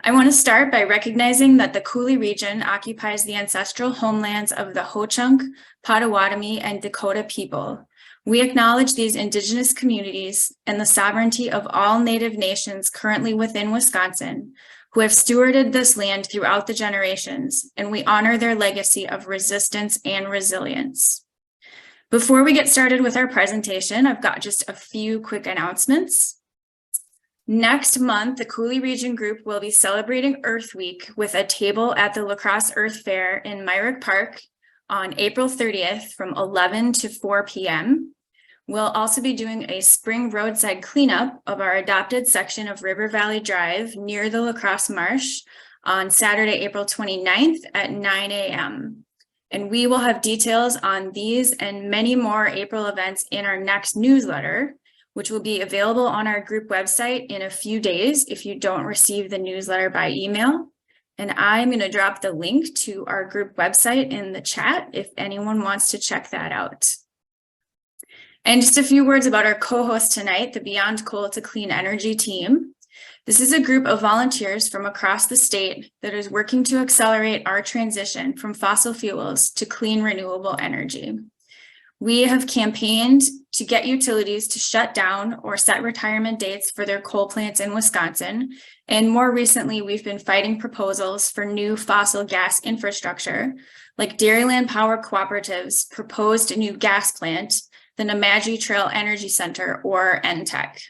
I want to start by recognizing that the Coulee region occupies the ancestral homelands of the Ho-Chunk, Potawatomi, and Dakota people. We acknowledge these Indigenous communities and the sovereignty of all Native nations currently within Wisconsin, who have stewarded this land throughout the generations, and we honor their legacy of resistance and resilience. Before we get started with our presentation, I've got just a few quick announcements. Next month, the Coulee Region Group will be celebrating Earth Week with a table at the La Crosse Earth Fair in Myrick Park on April 30th from 11 to 4 p.m. We'll also be doing a spring roadside cleanup of our adopted section of River Valley Drive near the La Crosse Marsh on Saturday, April 29th at 9 a.m. And we will have details on these and many more April events in our next newsletter, which will be available on our group website in a few days if you don't receive the newsletter by email. And I'm going to drop the link to our group website in the chat if anyone wants to check that out. And just a few words about our co-host tonight, the Beyond Coal to Clean Energy team. This is a group of volunteers from across the state that is working to accelerate our transition from fossil fuels to clean renewable energy. We have campaigned to get utilities to shut down or set retirement dates for their coal plants in Wisconsin. And more recently, we've been fighting proposals for new fossil gas infrastructure, like Dairyland Power Cooperative's proposed new gas plant, the Nemadji Trail Energy Center, or NTEC.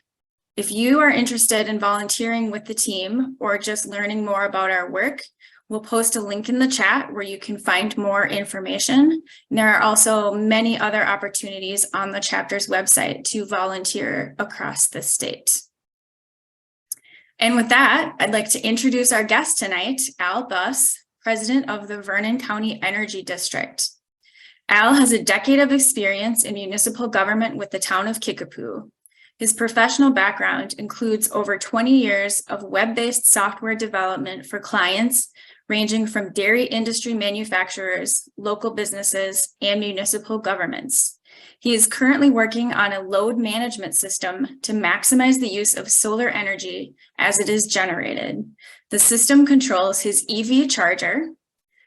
If you are interested in volunteering with the team or just learning more about our work, we'll post a link in the chat where you can find more information. And there are also many other opportunities on the chapter's website to volunteer across the state. And with that, I'd like to introduce our guest tonight, Al Buss, president of the Vernon County Energy District. Al has a decade of experience in municipal government with the town of Kickapoo. His professional background includes over 20 years of web-based software development for clients ranging from dairy industry manufacturers, local businesses, and municipal governments. He is currently working on a load management system to maximize the use of solar energy as it is generated. The system controls his EV charger,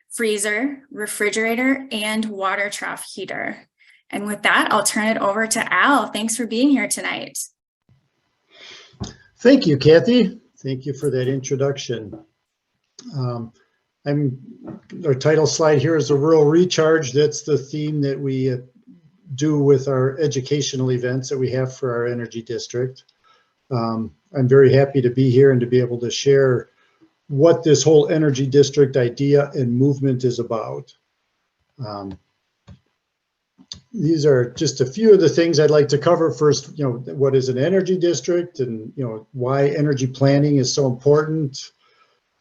freezer, refrigerator, and water trough heater. And with that, I'll turn it over to Al. Thanks for being here tonight. Thank you, Kathy. Thank you for that introduction. Our title slide here is a rural recharge. That's the theme that we do with our educational events that we have for our energy district. I'm very happy to be here and to be able to share what this whole energy district idea and movement is about. These are just a few of the things I'd like to cover. First, what is an energy district, and why energy planning is so important.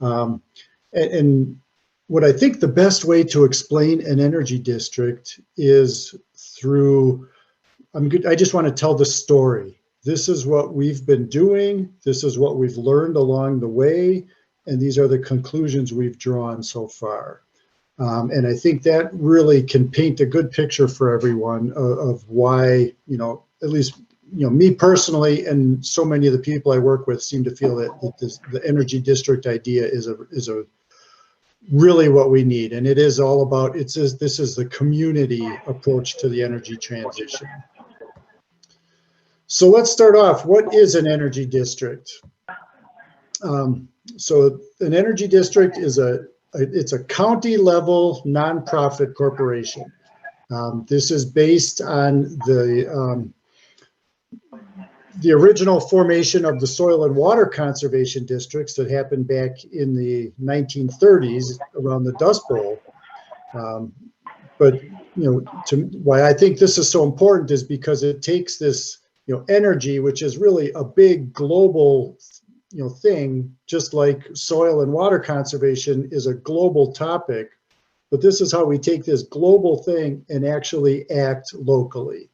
And what I think the best way to explain an energy district is through, I just want to tell the story. This is what we've been doing. This is what we've learned along the way. And these are the conclusions we've drawn so far. And I think that really can paint a good picture for everyone of why, at least, me personally, and so many of the people I work with seem to feel that the energy district idea is a really what we need. And it is all about, this is the community approach to the energy transition. So let's start off. What is an energy district? So an energy district is it's a county level nonprofit corporation. This is based on the original formation of the soil and water conservation districts that happened back in the 1930s around the Dust Bowl. But why I think this is so important is because it takes this energy, which is really a big global thing, just like soil and water conservation is a global topic, but this is how we take this global thing and actually act locally.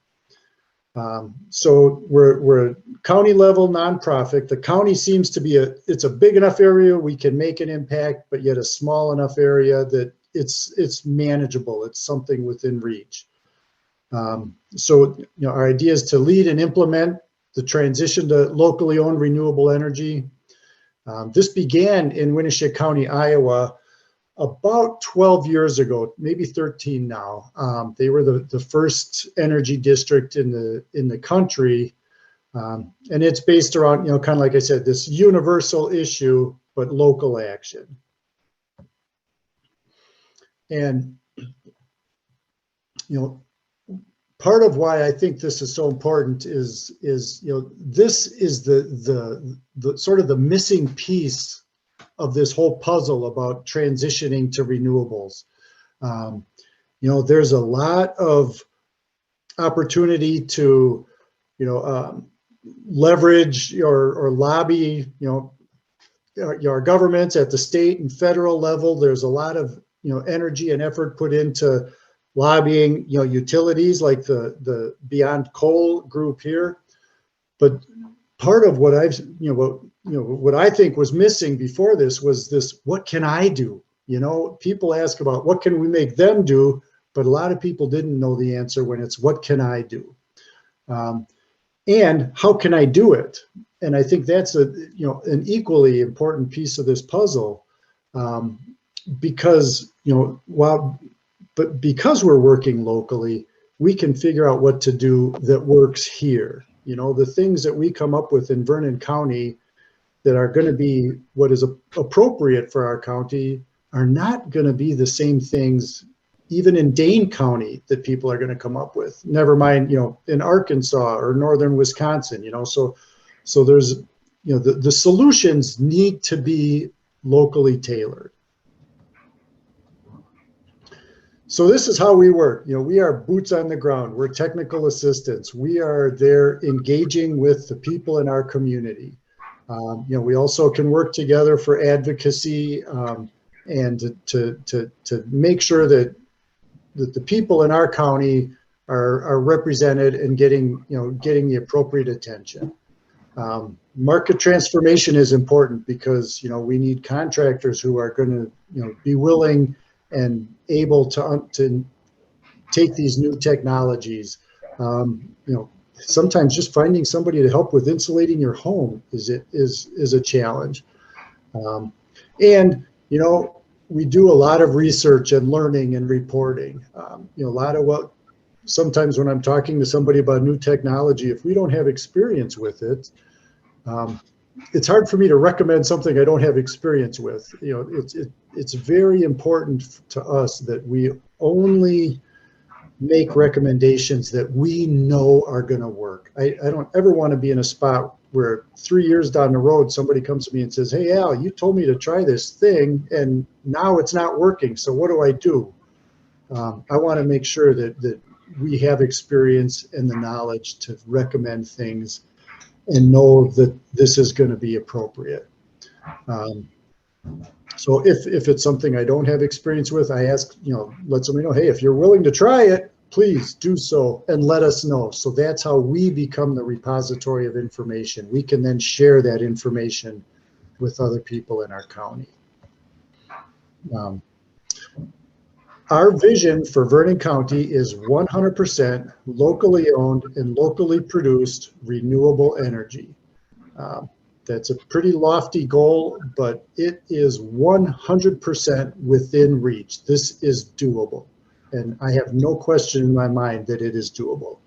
So we're a county level nonprofit. The county seems to be it's a big enough area we can make an impact, but yet a small enough area that it's manageable. It's something within reach. So our idea is to lead and implement the transition to locally owned renewable energy. This began in Winneshiek County, Iowa, about 12 years ago, maybe 13 now. They were the first energy district in the country. And it's based around, kind of like I said, this universal issue, but local action. And, part of why I think this is so important is this is the sort of the missing piece of this whole puzzle about transitioning to renewables. There's a lot of opportunity to, leverage or lobby, our governments at the state and federal level. There's a lot of, energy and effort put into lobbying, utilities like the Beyond Coal group here. But part of what what I think was missing before this was this: what can I do? People ask about what can we make them do, but a lot of people didn't know the answer when it's what can I do, and how can I do it? And I think that's an equally important piece of this puzzle, because because we're working locally, we can figure out what to do that works here. The things that we come up with in Vernon County that are going to be what is appropriate for our county are not going to be the same things even in Dane County that people are going to come up with. Never mind, in Arkansas or northern Wisconsin, so there's, the solutions need to be locally tailored. So this is how we work. We are boots on the ground. We're technical assistants. We are there engaging with the people in our community. We also can work together for advocacy, and to make sure that the people in our county are represented and getting the appropriate attention. Market transformation is important because we need contractors who are going to be willing and able to take these new technologies. Sometimes just finding somebody to help with insulating your home is a challenge. And we do a lot of research and learning and reporting. A lot of what sometimes when I'm talking to somebody about new technology, if we don't have experience with it, it's hard for me to recommend something I don't have experience with. It's very important to us that we only make recommendations that we know are going to work. I don't ever want to be in a spot where 3 years down the road, somebody comes to me and says, "Hey, Al, you told me to try this thing and now it's not working. So what do I do?" I want to make sure that we have experience and the knowledge to recommend things and know that this is going to be appropriate. So if it's something I don't have experience with, I ask, let somebody know, hey, if you're willing to try it, please do so and let us know. So that's how we become the repository of information. We can then share that information with other people in our county. Our vision for Vernon County is 100% locally owned and locally produced renewable energy. That's a pretty lofty goal, but it is 100% within reach. This is doable. And I have no question in my mind that it is doable.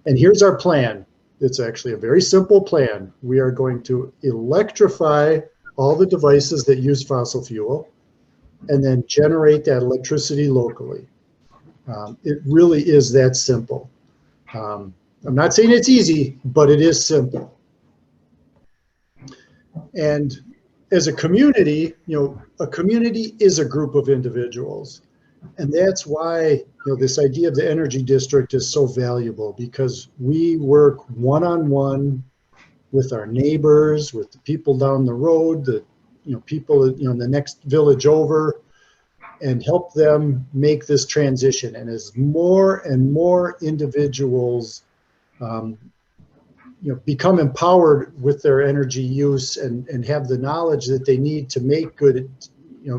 And here's our plan. It's actually a very simple plan. We are going to electrify all the devices that use fossil fuel and then generate that electricity locally. It really is that simple. I'm not saying it's easy, but it is simple. And as a community, a community is a group of individuals. And that's why, this idea of the energy district is so valuable, because we work one-on-one with our neighbors, with the people down the road, the people in the next village over, and help them make this transition. And as more and more individuals become empowered with their energy use and have the knowledge that they need to make good,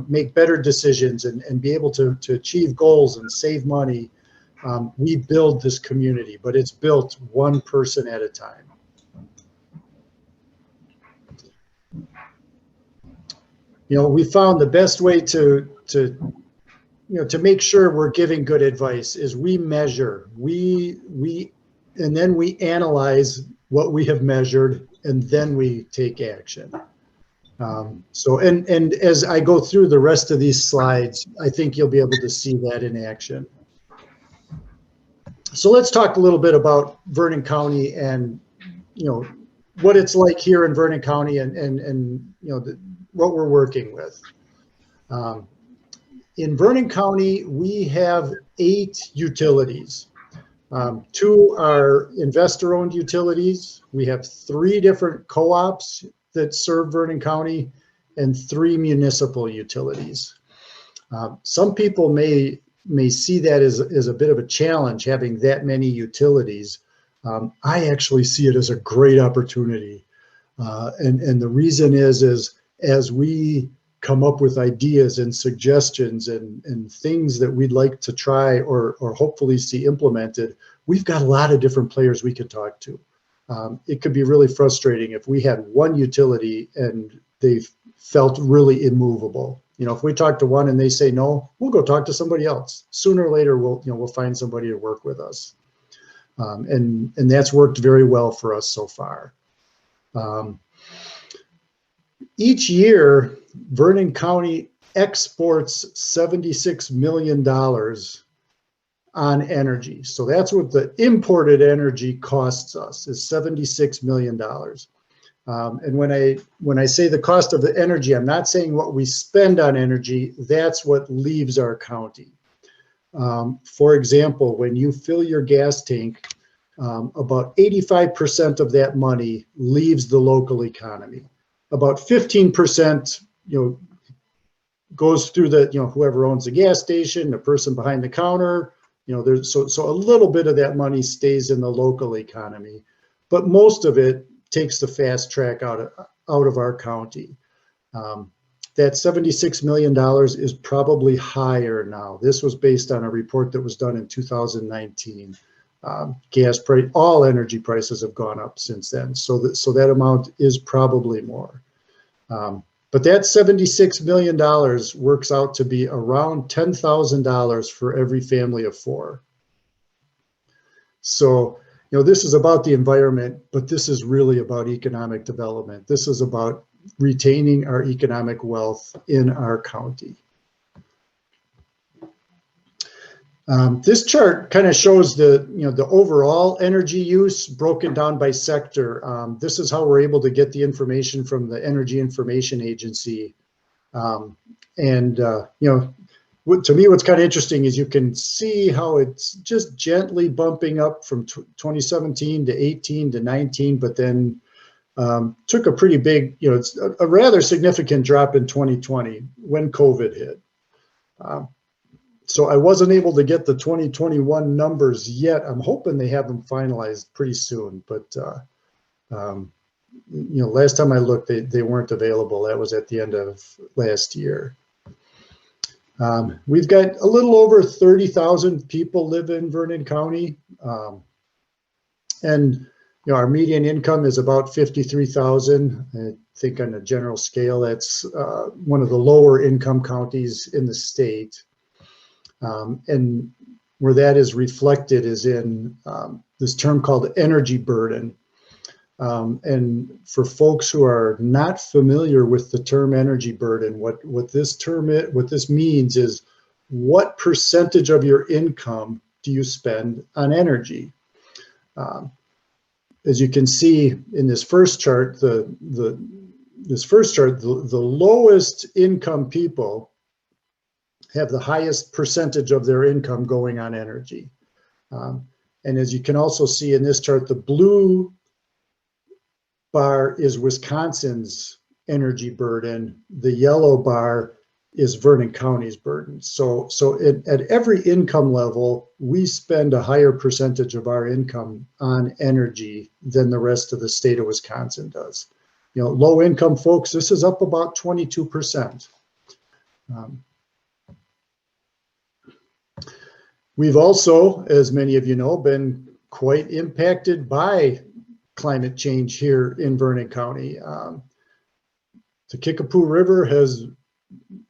make better decisions and be able to achieve goals and save money, we build this community, but it's built one person at a time. we found the best way to make sure we're giving good advice is we measure, and then we analyze what we have measured, and then we take action. And as I go through the rest of these slides, I think you'll be able to see that in action. So let's talk a little bit about Vernon County and, what it's like here in Vernon County and what we're working with. In Vernon County, we have 8 utilities. 2 are investor-owned utilities. We have 3 different co-ops that serve Vernon County and 3 municipal utilities. Some people may see that as a bit of a challenge, having that many utilities. I actually see it as a great opportunity. And the reason is as we come up with ideas and suggestions and things that we'd like to try or hopefully see implemented, we've got a lot of different players we could talk to. It could be really frustrating if we had one utility and they felt really immovable. If we talk to one and they say no, we'll go talk to somebody else. Sooner or later, we'll find somebody to work with us, and that's worked very well for us so far. Each year, Vernon County exports $76 million on energy. So that's what the imported energy costs us, is $76 million. And when I say the cost of the energy, I'm not saying what we spend on energy, that's what leaves our county. For example, when you fill your gas tank, about 85% of that money leaves the local economy. About 15%, goes through the, whoever owns the gas station, the person behind the counter, so a little bit of that money stays in the local economy, but most of it takes the fast track out of our county. That $76 million is probably higher now. This was based on a report that was done in 2019. Gas price, all energy prices have gone up since then. So that amount is probably more. But that $76 million works out to be around $10,000 for every family of 4. So, this is about the environment, but this is really about economic development. This is about retaining our economic wealth in our county. This chart kind of shows the overall energy use broken down by sector. This is how we're able to get the information from the Energy Information Agency. To me, what's kind of interesting is you can see how it's just gently bumping up from 2017 to 18 to 19, but then took a pretty big, it's a rather significant drop in 2020 when COVID hit. So I wasn't able to get the 2021 numbers yet. I'm hoping they have them finalized pretty soon, but last time I looked, they weren't available. That was at the end of last year. We've got a little over 30,000 people live in Vernon County. And our median income is about 53,000. I think on a general scale, that's one of the lower income counties in the state. And where that is reflected is in this term called energy burden. And for folks who are not familiar with the term energy burden, what this means is what percentage of your income do you spend on energy? As you can see in this first chart, the lowest income people have the highest percentage of their income going on energy. And as you can also see in this chart, the blue bar is Wisconsin's energy burden. The yellow bar is Vernon County's burden. So at every income level, we spend a higher percentage of our income on energy than the rest of the state of Wisconsin does. Low income folks, this is up about 22%. We've also, as many of you know, been quite impacted by climate change here in Vernon County. The Kickapoo River has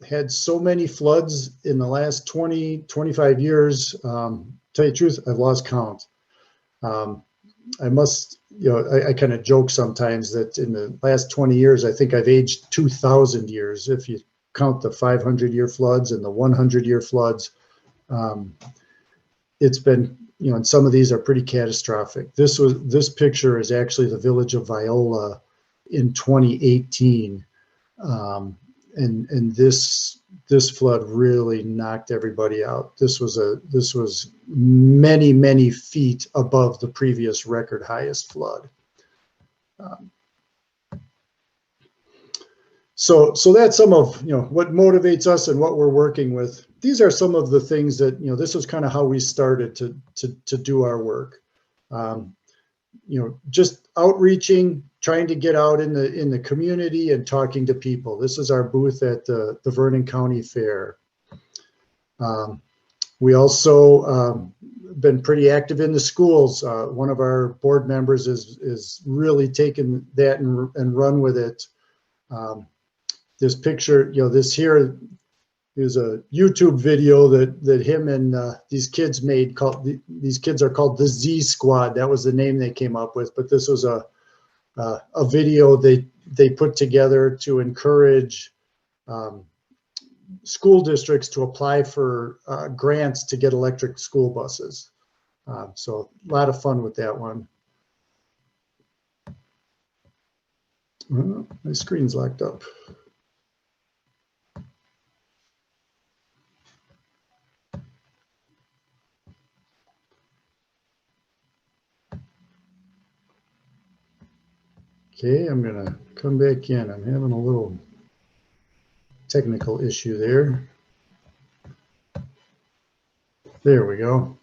had so many floods in the last 20, 25 years. Tell you the truth, I've lost count. I must, I kind of joke sometimes that in the last 20 years, I think I've aged 2,000 years. If you count the 500-year floods and the 100-year floods, it's been, and some of these are pretty catastrophic. This picture is actually the village of Viola in 2018. And this flood really knocked everybody out. This was many feet above the previous record highest flood. So that's some of what motivates us and what we're working with. These are some of the things that this is kind of how we started to do our work. Just outreaching, trying to get out in the community and talking to people. This is our booth at the Vernon County Fair. We also been pretty active in the schools. One of our board members is really taken that and run with it. This picture, this here is a YouTube video that him and these kids made. These kids are called the Z Squad. That was the name they came up with. But this was a video they put together to encourage school districts to apply for grants to get electric school buses. So a lot of fun with that one. My screen's locked up. Okay, I'm gonna come back in. I'm having a little technical issue there. There we go.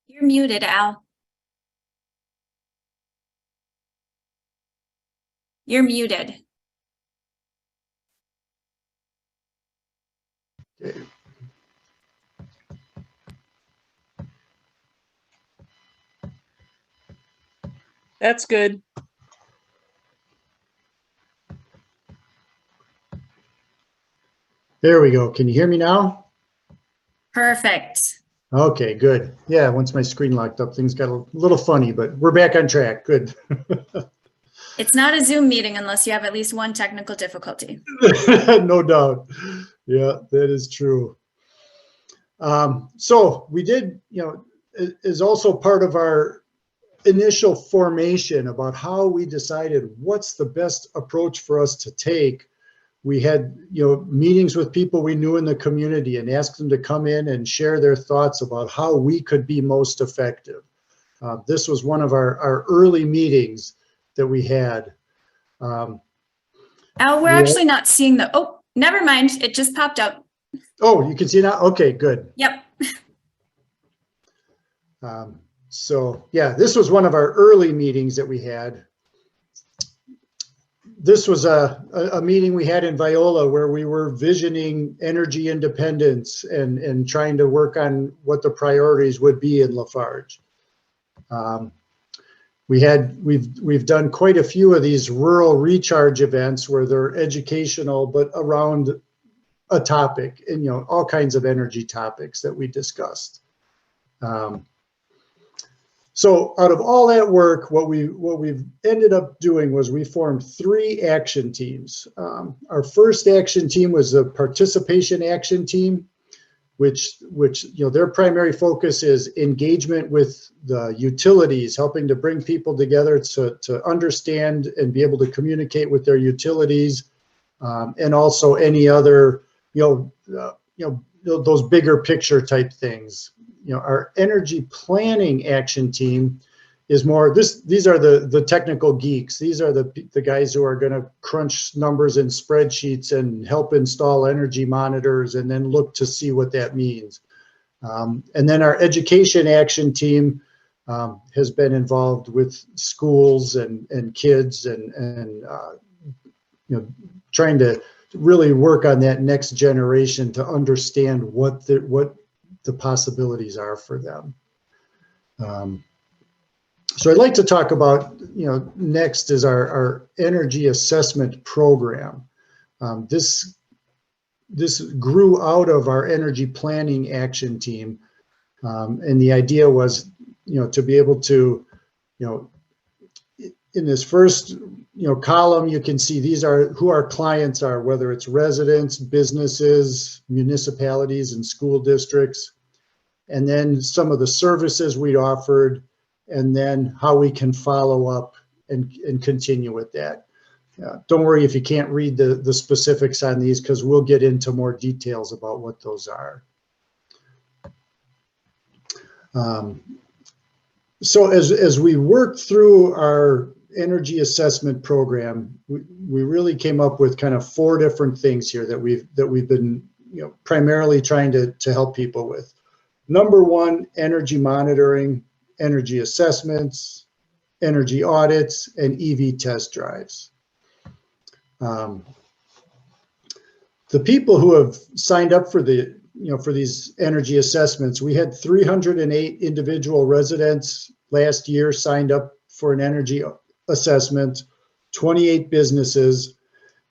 You're muted, Al. You're muted. Okay. That's good. There we go. Can you hear me now? Perfect. Okay, good. Yeah, once my screen locked up, things got a little funny, but we're back on track. Good. It's not a Zoom meeting unless you have at least one technical difficulty. No doubt. Yeah, that is true. So we did, is also part of our initial formation about how we decided what's the best approach for us to take. We had, meetings with people we knew in the community and asked them to come in and share their thoughts about how we could be most effective. This was one of our early meetings that we had. Al, we're actually not seeing the, oh, never mind. It just popped up. Oh, you can see now? Okay, good. Yep. So yeah, this was one of our early meetings that we had. This was a meeting we had in Viola where we were visioning energy independence and trying to work on what the priorities would be in Lafarge. We've done quite a few of these rural recharge events where they're educational, but around a topic, and all kinds of energy topics that we discussed. So out of all that work, what we've ended up doing was we formed 3 action teams. Our first action team was the participation action team, which their primary focus is engagement with the utilities, helping to bring people together to understand and be able to communicate with their utilities, and also any other those bigger picture type things. Our energy planning action team is more, these are the technical geeks. These are the guys who are going to crunch numbers in spreadsheets and help install energy monitors and then look to see what that means. And then our education action team has been involved with schools and kids and trying to really work on that next generation to understand what the possibilities are for them. So I'd like to talk about, next is our energy assessment program. This grew out of our energy planning action team. And the idea was, to be able to, in this first, column, you can see these are who our clients are, whether it's residents, businesses, municipalities, and school districts, and then some of the services we offered, and then how we can follow up and continue with that. Don't worry if you can't read the specifics on these, because we'll get into more details about what those are. So as we worked through our energy assessment program, we really came up with kind of 4 different things here that we've been primarily trying to help people with. Number 1, energy monitoring, energy assessments, energy audits, and EV test drives. The people who have signed up for for these energy assessments, we had 308 individual residents last year signed up for an energy assessment, 28 businesses,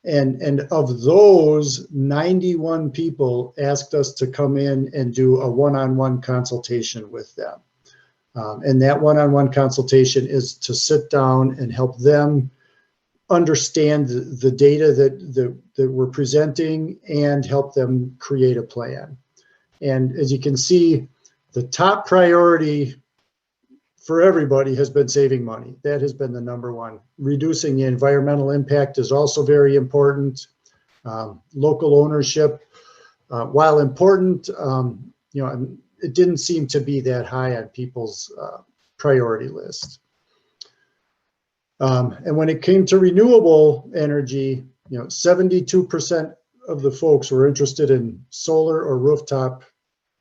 and of those, 91 people asked us to come in and do a one-on-one consultation with them. And that one-on-one consultation is to sit down and help them understand the data that we're presenting and help them create a plan. And as you can see, the top priority for everybody has been saving money. That has been the number 1. Reducing the environmental impact is also very important. Local ownership, while important, it didn't seem to be that high on people's priority list. And when it came to renewable energy, 72% of the folks were interested in solar or rooftop,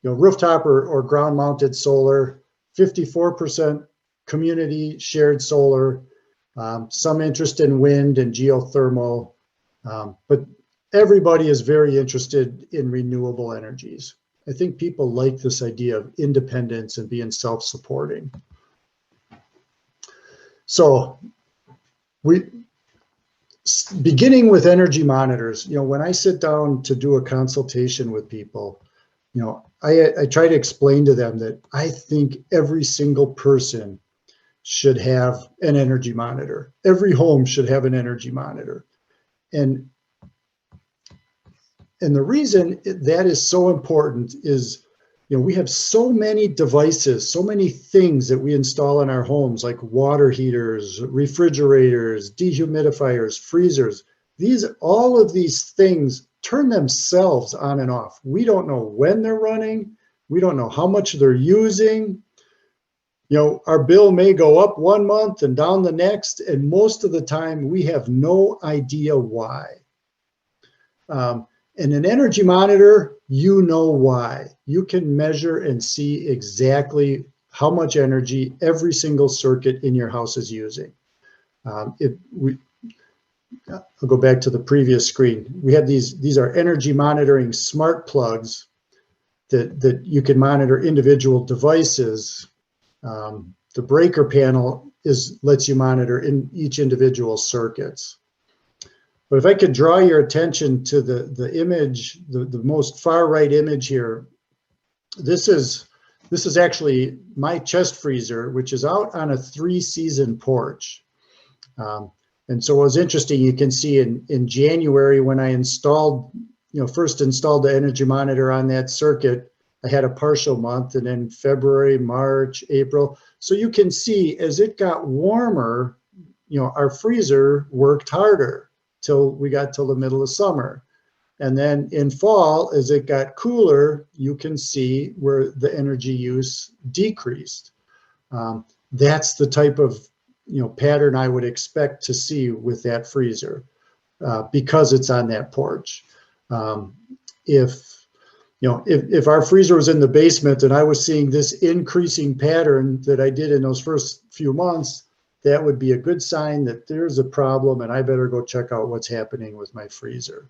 rooftop or ground mounted solar, 54% community shared solar, some interest in wind and geothermal, but everybody is very interested in renewable energies. I think people like this idea of independence and being self-supporting. So beginning with energy monitors, when I sit down to do a consultation with people, I try to explain to them that I think every single person should have an energy monitor. Every home should have an energy monitor. And the reason that is so important is, we have so many devices, so many things that we install in our homes, like water heaters, refrigerators, dehumidifiers, freezers. All of these things turn themselves on and off. We don't know when they're running. We don't know how much they're using. Our bill may go up one month and down the next, and most of the time we have no idea why. And an energy monitor, you know why. You can measure and see exactly how much energy every single circuit in your house is using. I'll go back to the previous screen. We have these are energy monitoring smart plugs that you can monitor individual devices. The breaker panel lets you monitor in each individual circuits. But if I could draw your attention to the image, the most far right image here, this is actually my chest freezer, which is out on a 3-season porch. And so what was interesting, you can see in January when I first installed the energy monitor on that circuit, I had a partial month, and then February, March, April. So you can see as it got warmer, our freezer worked harder till we got till the middle of summer. And then in fall, as it got cooler, you can see where the energy use decreased. That's the type of pattern I would expect to see with that freezer because it's on that porch. If if our freezer was in the basement and I was seeing this increasing pattern that I did in those first few months, that would be a good sign that there's a problem and I better go check out what's happening with my freezer.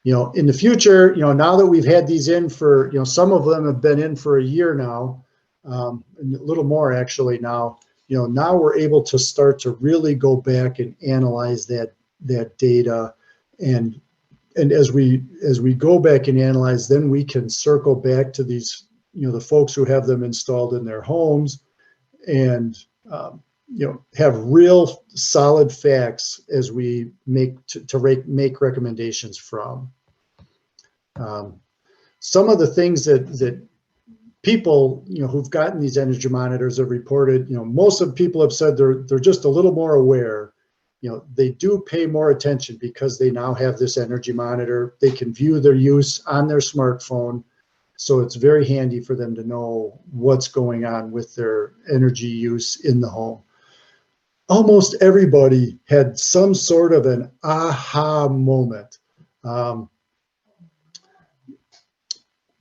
In the future, now that we've had these in for, some of them have been in for a year now, and a little more actually now, now we're able to start to really go back and analyze that data. And as we go back and analyze, then we can circle back to these, the folks who have them installed in their homes and, have real solid facts as we make recommendations from. Some of the things that people, who've gotten these energy monitors have reported, most of the people have said they're just a little more aware. They do pay more attention because they now have this energy monitor. They can view their use on their smartphone. So it's very handy for them to know what's going on with their energy use in the home. Almost everybody had some sort of an aha moment.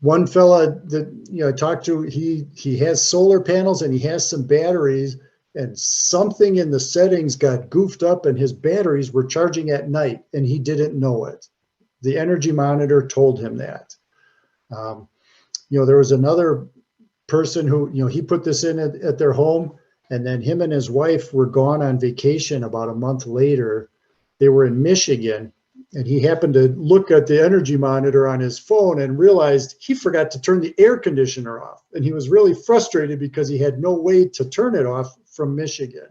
One fella that I talked to, he has solar panels and he has some batteries, and something in the settings got goofed up and his batteries were charging at night and he didn't know it. The energy monitor told him that. There was another person who, he put this in at their home, and then him and his wife were gone on vacation about a month later. They were in Michigan, and he happened to look at the energy monitor on his phone and realized he forgot to turn the air conditioner off. And he was really frustrated because he had no way to turn it off from Michigan.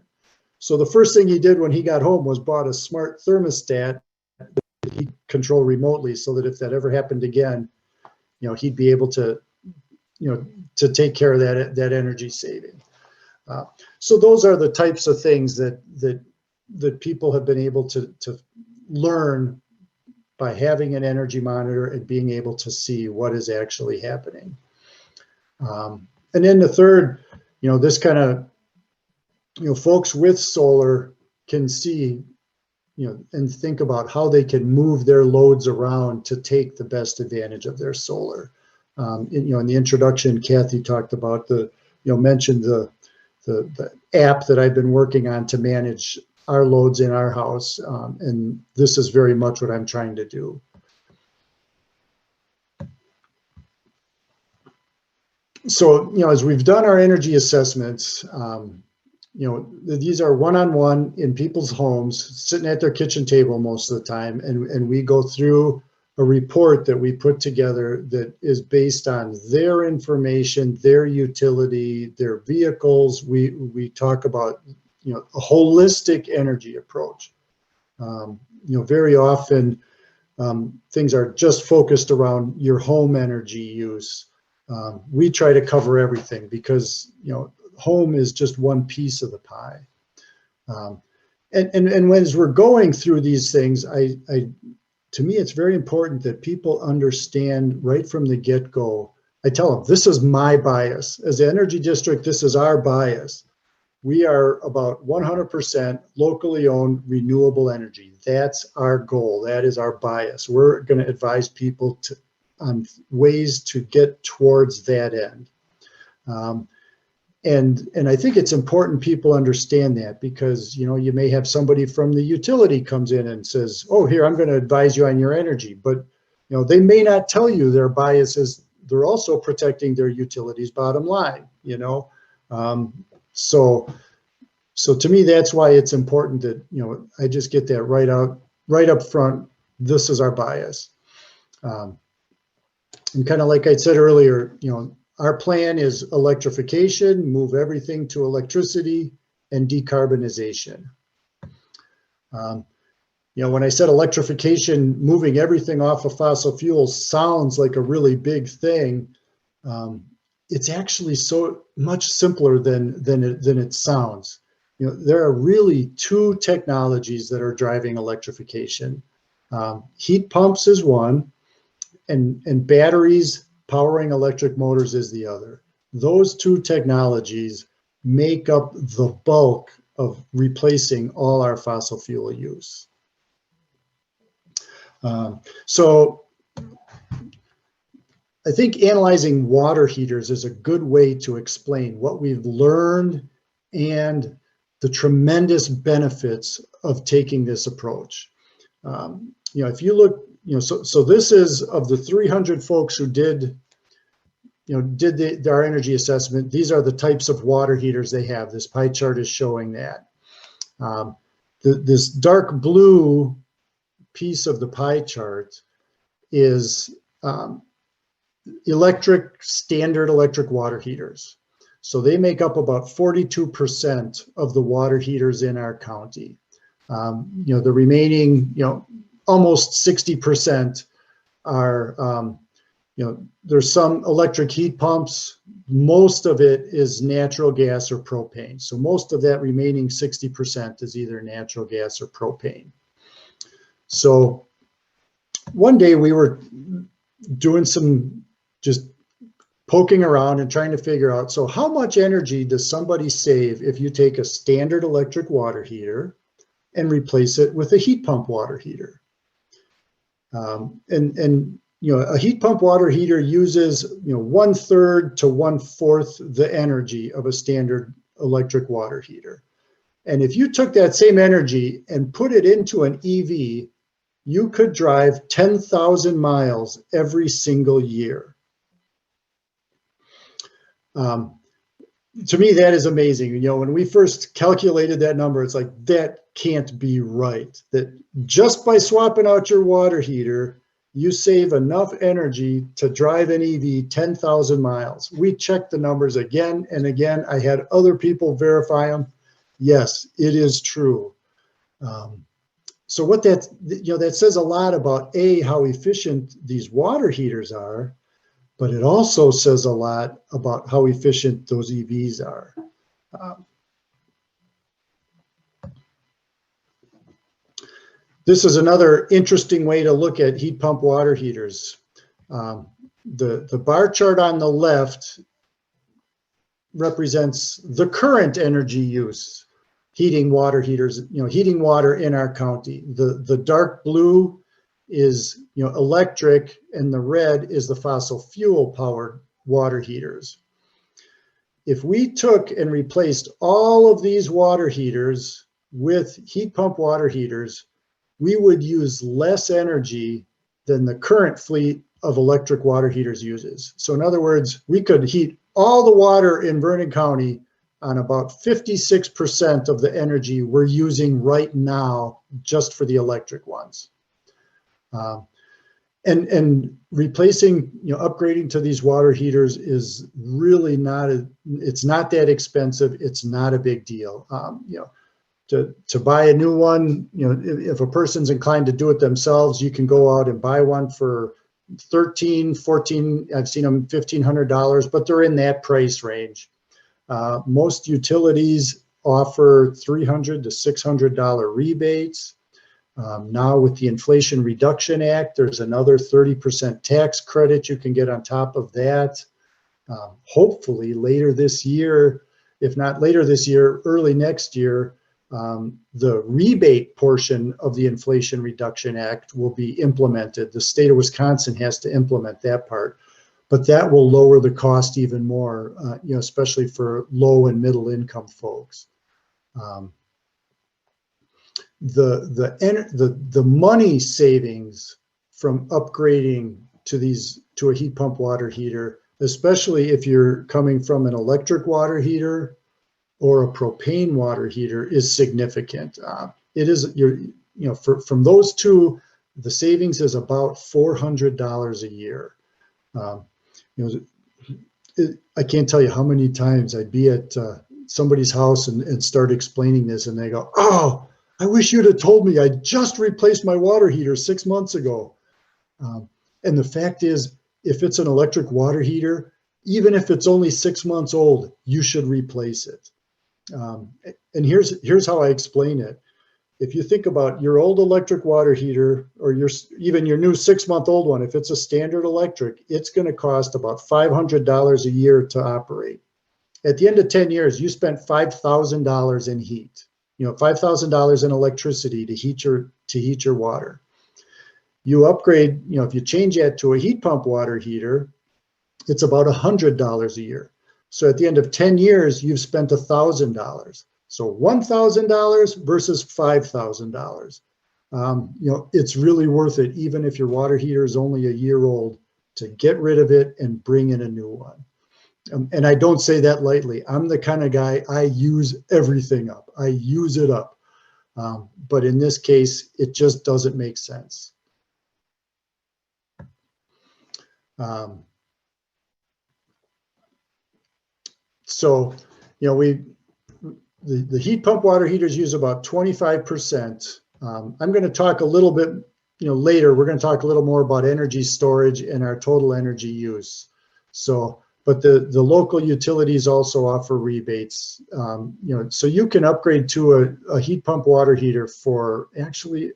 So the first thing he did when he got home was bought a smart thermostat that he control remotely, so that if that ever happened again, he'd be able to, to take care of that energy saving. So those are the types of things that people have been able to learn by having an energy monitor and being able to see what is actually happening. And then the third, this kind of, folks with solar can see, and think about how they can move their loads around to take the best advantage of their solar. In the introduction, Kathy talked about mentioned the app that I've been working on to manage our loads in our house. And this is very much what I'm trying to do. So, as we've done our energy assessments, these are one-on-one in people's homes, sitting at their kitchen table most of the time. And we go through a report that we put together that is based on their information, their utility, their vehicles. We talk about, a holistic energy approach. Very often things are just focused around your home energy use. We try to cover everything because, home is just one piece of the pie. And as we're going through these things, to me, it's very important that people understand right from the get-go. I tell them, this is my bias. As the energy district, this is our bias. We are about 100% locally owned renewable energy. That's our goal. That is our bias. We're going to advise people on ways to get towards that end. And I think it's important people understand that, because, you may have somebody from the utility comes in and says, oh, here, I'm going to advise you on your energy. But, they may not tell you their bias is they're also protecting their utilities bottom line, So to me, that's why it's important that, I just get that right up front. This is our bias. And kind of like I said earlier, our plan is electrification, move everything to electricity, and decarbonization. When I said electrification, moving everything off of fossil fuels sounds like a really big thing. It's actually so much simpler than it sounds. There are really two technologies that are driving electrification. Heat pumps is one, and batteries powering electric motors is the other. Those two technologies make up the bulk of replacing all our fossil fuel use. So I think analyzing water heaters is a good way to explain what we've learned and the tremendous benefits of taking this approach. If you look, so this is of the 300 folks who did our energy assessment. These are the types of water heaters they have. This pie chart is showing that. This dark blue piece of the pie chart is standard electric water heaters. So they make up about 42% of the water heaters in our county. The remaining, almost 60% are, there's some electric heat pumps. Most of it is natural gas or propane. So most of that remaining 60% is either natural gas or propane. So one day we were doing some just poking around and trying to figure out, so how much energy does somebody save if you take a standard electric water heater and replace it with a heat pump water heater? A heat pump water heater uses 1/3 to 1/4 the energy of a standard electric water heater. And if you took that same energy and put it into an EV, you could drive 10,000 miles every single year. To me, that is amazing. When we first calculated that number, it's like, that can't be right. That just by swapping out your water heater, you save enough energy to drive an EV 10,000 miles. We checked the numbers again and again. I had other people verify them. Yes, it is true. So what that says a lot about how efficient these water heaters are, but it also says a lot about how efficient those EVs are. This is another interesting way to look at heat pump water heaters. The bar chart on the left represents the current energy use, heating water heaters, heating water in our county. The dark blue is electric, and the red is the fossil fuel powered water heaters. If we took and replaced all of these water heaters with heat pump water heaters, we would use less energy than the current fleet of electric water heaters uses. So in other words, we could heat all the water in Vernon County on about 56% of the energy we're using right now just for the electric ones. And replacing, upgrading to these water heaters is really it's not that expensive. It's not a big deal. To buy a new one, if a person's inclined to do it themselves, you can go out and buy one for $13, $14, I've seen them $1,500, but they're in that price range. Most utilities offer $300 to $600 rebates. Now with the Inflation Reduction Act, there's another 30% tax credit you can get on top of that. Hopefully later this year, if not later this year, early next year, the rebate portion of the Inflation Reduction Act will be implemented. The state of Wisconsin has to implement that part, but that will lower the cost even more, especially for low and middle income folks. The money savings from upgrading to a heat pump water heater, especially if you're coming from an electric water heater or a propane water heater, is significant. It is from those two, the savings is about $400 a year. I can't tell you how many times I'd be at somebody's house and start explaining this, and they go, "Oh, I wish you'd have told me. I just replaced my water heater 6 months ago." And the fact is, if it's an electric water heater, even if it's only 6 months old, you should replace it. And here's how I explain it. If you think about your old electric water heater, or even your new 6-month-old one, if it's a standard electric, it's going to cost about $500 a year to operate. At the end of 10 years, you spent $5,000 in heat. $5,000 in electricity to heat your water. You upgrade, if you change that to a heat pump water heater, it's about $100 a year. So at the end of 10 years, you've spent $1,000. So $1,000 versus $5,000. It's really worth it, even if your water heater is only a year old, to get rid of it and bring in a new one. And I don't say that lightly. I'm the kind of guy, I use everything up. I use it up. But in this case, it just doesn't make sense. So, the heat pump water heaters use about 25%. I'm going to talk a little bit, later, we're going to talk a little more about energy storage and our total energy use. So, but the local utilities also offer rebates, so you can upgrade to a heat pump water heater for actually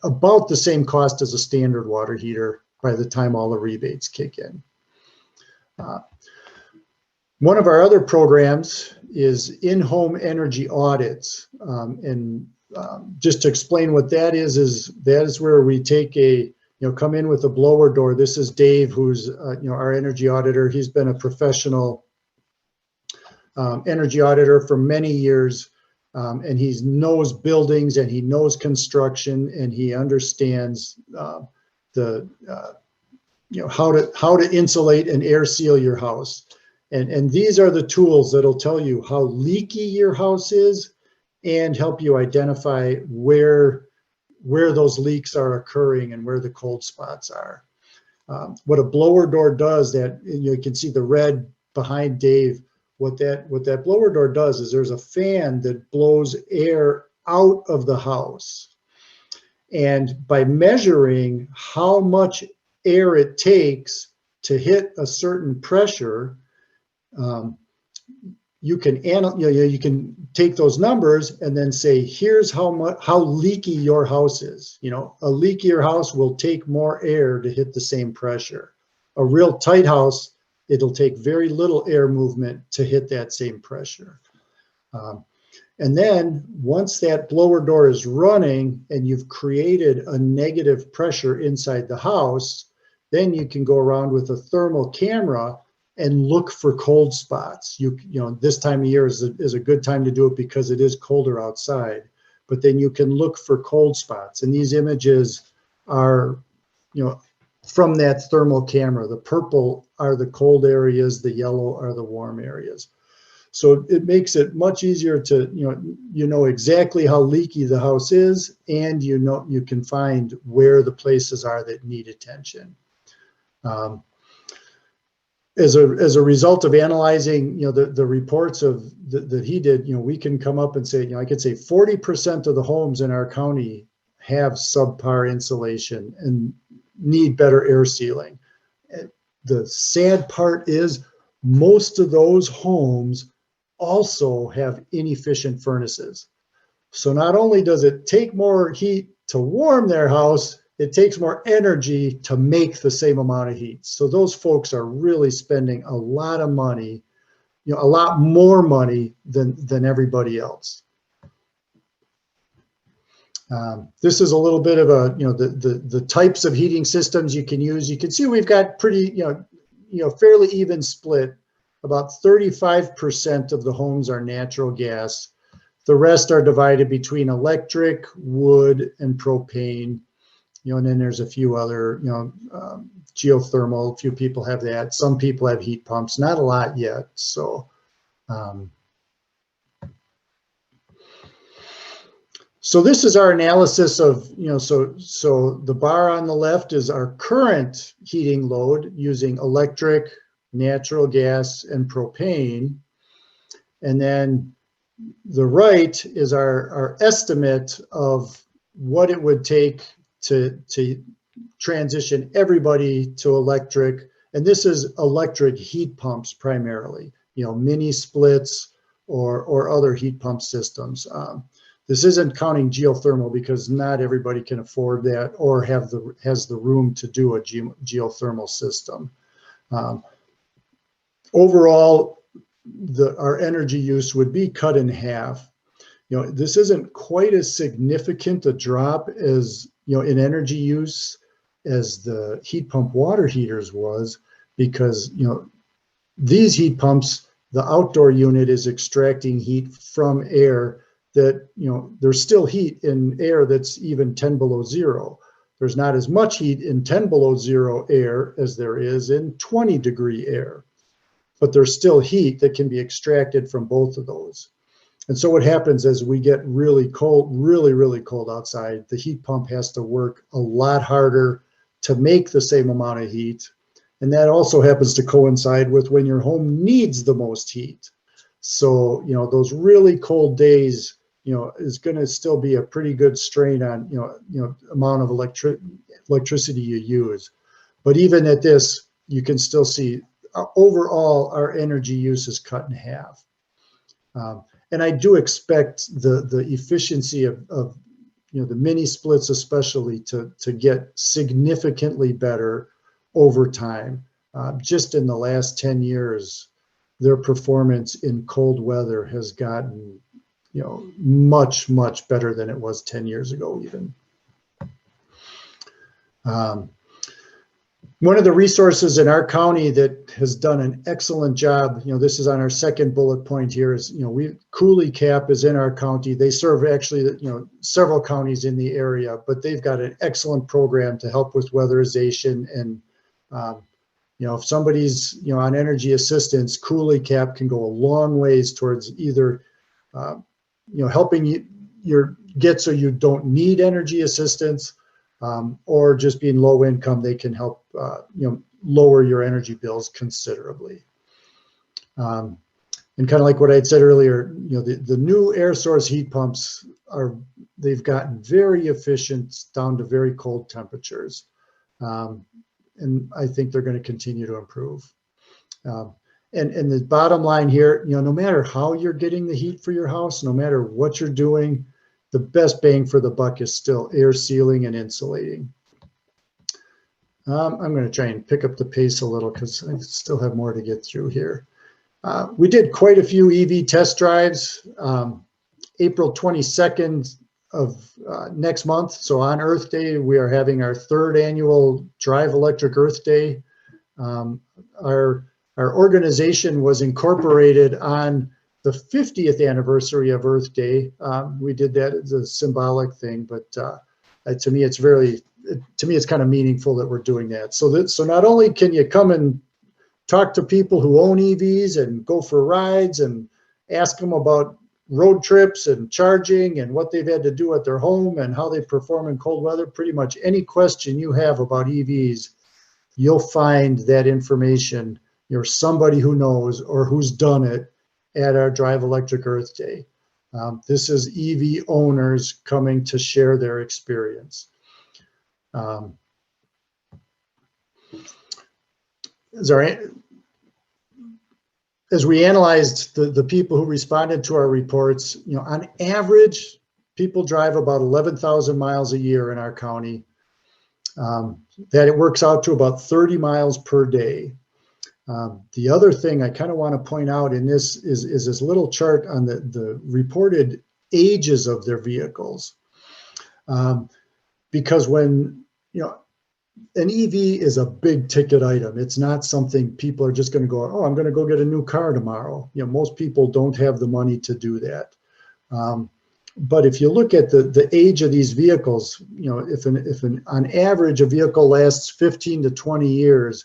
about the same cost as a standard water heater by the time all the rebates kick in. One of our other programs is in-home energy audits. Just to explain what that is where we take come in with a blower door. This is Dave, who's our energy auditor. He's been a professional energy auditor for many years, and he knows buildings and he knows construction and he understands how to insulate and air seal your house. And these are the tools that'll tell you how leaky your house is and help you identify where those leaks are occurring and where the cold spots are. What a blower door does, that you can see the red behind Dave, what that blower door does is there's a fan that blows air out of the house. And by measuring how much air it takes to hit a certain pressure, you can take those numbers and then say, here's how leaky your house is. A leakier house will take more air to hit the same pressure. A real tight house, it'll take very little air movement to hit that same pressure. And then once that blower door is running and you've created a negative pressure inside the house, then you can go around with a thermal camera and look for cold spots. This time of year is a good time to do it because it is colder outside, but then you can look for cold spots. And these images are, from that thermal camera. The purple are the cold areas, the yellow are the warm areas. So it makes it much easier to, know exactly how leaky the house is, and you can find where the places are that need attention. As a result of analyzing, the reports that he did, we can come up and say, I could say 40% of the homes in our county have subpar insulation and need better air sealing. The sad part is most of those homes also have inefficient furnaces. So not only does it take more heat to warm their house, it takes more energy to make the same amount of heat. So those folks are really spending a lot of money, a lot more money than everybody else. This is a little bit of the types of heating systems you can use. You can see we've got pretty, fairly even split. About 35% of the homes are natural gas. The rest are divided between electric, wood, and propane. And then there's a few other, geothermal. A few people have that. Some people have heat pumps. Not a lot yet. So, so this is our analysis of, so the bar on the left is our current heating load using electric, natural gas, and propane. And then the right is our estimate of what it would take to transition everybody to electric. And this is electric heat pumps primarily, mini splits or other heat pump systems. This isn't counting geothermal because not everybody can afford that or has the room to do a geothermal system. Overall, our energy use would be cut in half. This isn't quite as significant a drop as, in energy use as the heat pump water heaters was, because, these heat pumps, the outdoor unit is extracting heat from air that, there's still heat in air that's even 10 below zero. There's not as much heat in 10 below zero air as there is in 20-degree air, but there's still heat that can be extracted from both of those. And so what happens as we get really cold, really, really cold outside, the heat pump has to work a lot harder to make the same amount of heat. And that also happens to coincide with when your home needs the most heat. So, those really cold days, is going to still be a pretty good strain on, amount of electricity you use. But even at this, you can still see overall our energy use is cut in half. And I do expect the efficiency of the mini splits especially to get significantly better over time. Just in the last 10 years, their performance in cold weather has gotten, much, much better than it was 10 years ago even. One of the resources in our county that has done an excellent job, this is on our second bullet point here, is, Cooley Cap is in our county. They serve actually, several counties in the area, but they've got an excellent program to help with weatherization. And, if somebody's, on energy assistance, Cooley Cap can go a long ways towards either, helping you get so you don't need energy assistance, or just being low income, they can help lower your energy bills considerably. And kind of like what I had said earlier, the new air source heat pumps they've gotten very efficient down to very cold temperatures, and I think they're going to continue to improve. And the bottom line here, no matter how you're getting the heat for your house, no matter what you're doing, the best bang for the buck is still air sealing and insulating. I'm going to try and pick up the pace a little because I still have more to get through here. We did quite a few EV test drives. April 22nd of next month, so on Earth Day, we are having our third annual Drive Electric Earth Day. Our organization was incorporated on the 50th anniversary of Earth Day. We did that as a symbolic thing, but to me, it's kind of meaningful that we're doing that. So not only can you come and talk to people who own EVs and go for rides and ask them about road trips and charging and what they've had to do at their home and how they perform in cold weather, pretty much any question you have about EVs, you'll find that information. You're somebody who knows or who's done it at our Drive Electric Earth Day. This is EV owners coming to share their experience. As we analyzed the people who responded to our reports, on average, people drive about 11,000 miles a year in our county. That it works out to about 30 miles per day. The other thing I kind of want to point out in this is this little chart on the reported ages of their vehicles. Because when, an EV is a big ticket item. It's not something people are just going to go, oh, I'm going to go get a new car tomorrow. Most people don't have the money to do that. But if you look at the age of these vehicles, if on average a vehicle lasts 15 to 20 years,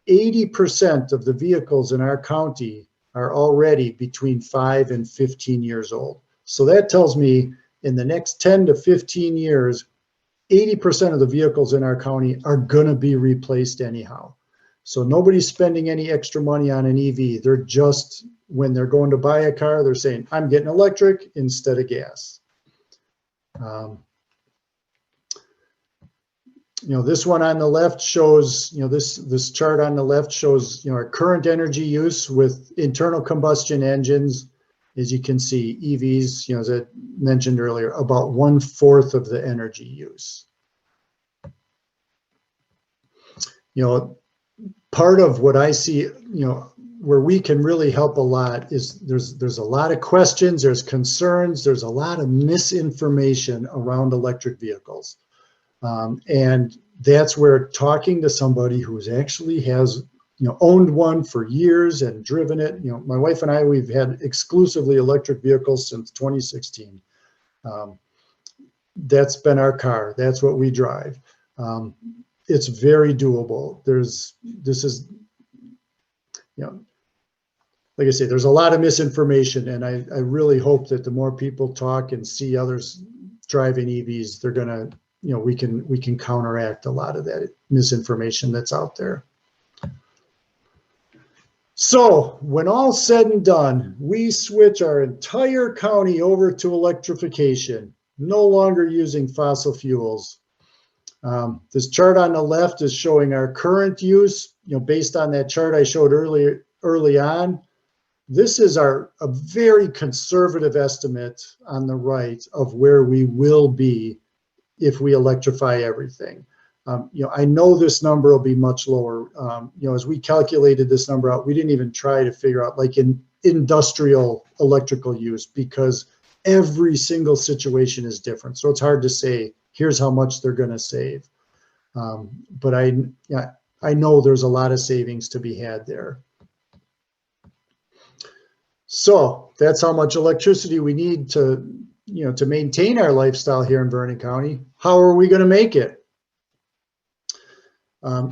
80% of the vehicles in our county are already between 5 and 15 years old. So that tells me in the next 10 to 15 years, 80% of the vehicles in our county are going to be replaced anyhow. So nobody's spending any extra money on an EV. They're just, when they're going to buy a car, they're saying, I'm getting electric instead of gas. This one on the left shows, this chart on the left shows, our current energy use with internal combustion engines. As you can see, EVs, as I mentioned earlier, about 1/4 of the energy use. Part of what I see, where we can really help a lot is there's a lot of questions, there's concerns, there's a lot of misinformation around electric vehicles. And that's where talking to somebody who actually has owned one for years and driven it. My wife and I, we've had exclusively electric vehicles since 2016. That's been our car. That's what we drive. It's very doable. Like I say, there's a lot of misinformation, and I really hope that the more people talk and see others driving EVs, they're gonna, we can counteract a lot of that misinformation that's out there. So when all's said and done, we switch our entire county over to electrification, no longer using fossil fuels. This chart on the left is showing our current use, based on that chart I showed early on. This is a very conservative estimate on the right of where we will be if we electrify everything. I know this number will be much lower. As we calculated this number out, we didn't even try to figure out like in industrial electrical use, because every single situation is different. So it's hard to say, here's how much they're going to save. But I know there's a lot of savings to be had there. So that's how much electricity we need to maintain our lifestyle here in Vernon County. How are we going to make it?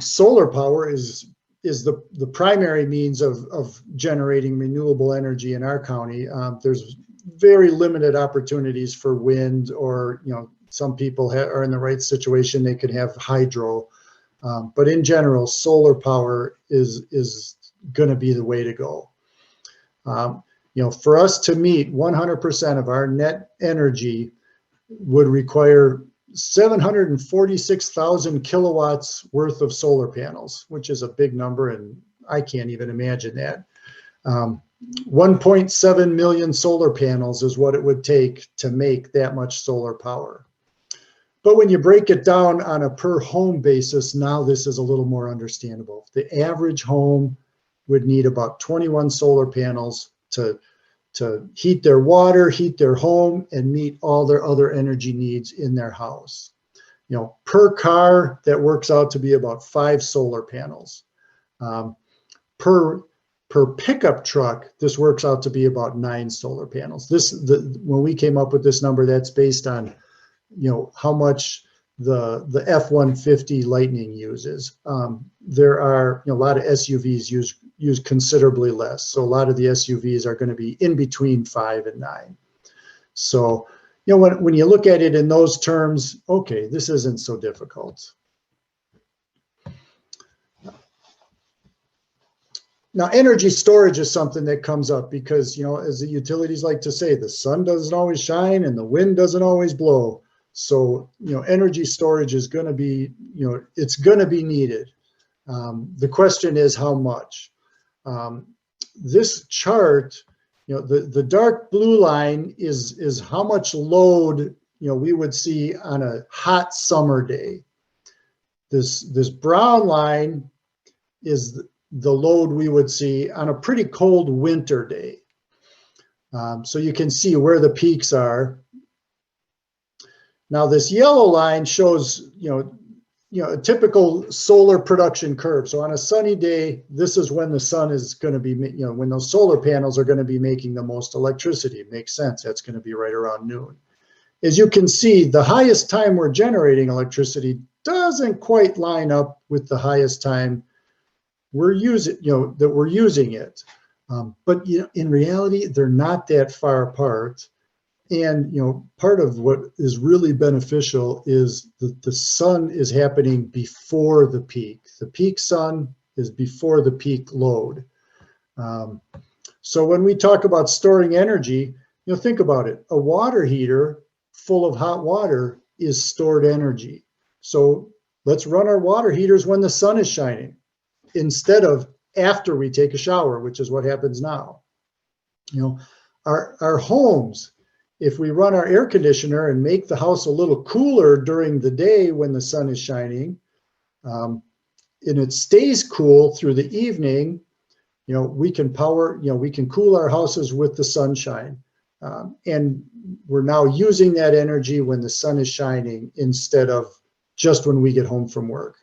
Solar power is the primary means of generating renewable energy in our county. There's very limited opportunities for wind, or some people are in the right situation, they could have hydro. But in general, solar power is going to be the way to go. For us to meet 100% of our net energy would require 746,000 kilowatts worth of solar panels, which is a big number, and I can't even imagine that. 1.7 million solar panels is what it would take to make that much solar power. But when you break it down on a per home basis, now this is a little more understandable. The average home would need about 21 solar panels to heat their water, heat their home, and meet all their other energy needs in their house. Per car, that works out to be about 5 solar panels. Per pickup truck, this works out to be about 9 solar panels. When we came up with this number, that's based on how much the F-150 Lightning uses. There are a lot of SUVs use considerably less. So a lot of the SUVs are going to be in between 5 and 9. So when you look at it in those terms, okay, this isn't so difficult. Now, energy storage is something that comes up because, as the utilities like to say, the sun doesn't always shine and the wind doesn't always blow. So, energy storage is going to be, it's going to be needed. The question is how much. This chart, the dark blue line is how much load, we would see on a hot summer day. This brown line is the load we would see on a pretty cold winter day. So you can see where the peaks are. Now this yellow line shows, a typical solar production curve. So on a sunny day, this is when the sun is going to be, when those solar panels are going to be making the most electricity. It makes sense. That's going to be right around noon. As you can see, the highest time we're generating electricity doesn't quite line up with the highest time we're using, that we're using it. But in reality, they're not that far apart. And part of what is really beneficial is that the sun is happening before the peak. The peak sun is before the peak load. So when we talk about storing energy, think about it. A water heater full of hot water is stored energy. So let's run our water heaters when the sun is shining instead of after we take a shower, which is what happens now. Our homes, if we run our air conditioner and make the house a little cooler during the day when the sun is shining, and it stays cool through the evening, we can cool our houses with the sunshine. And we're now using that energy when the sun is shining instead of just when we get home from work.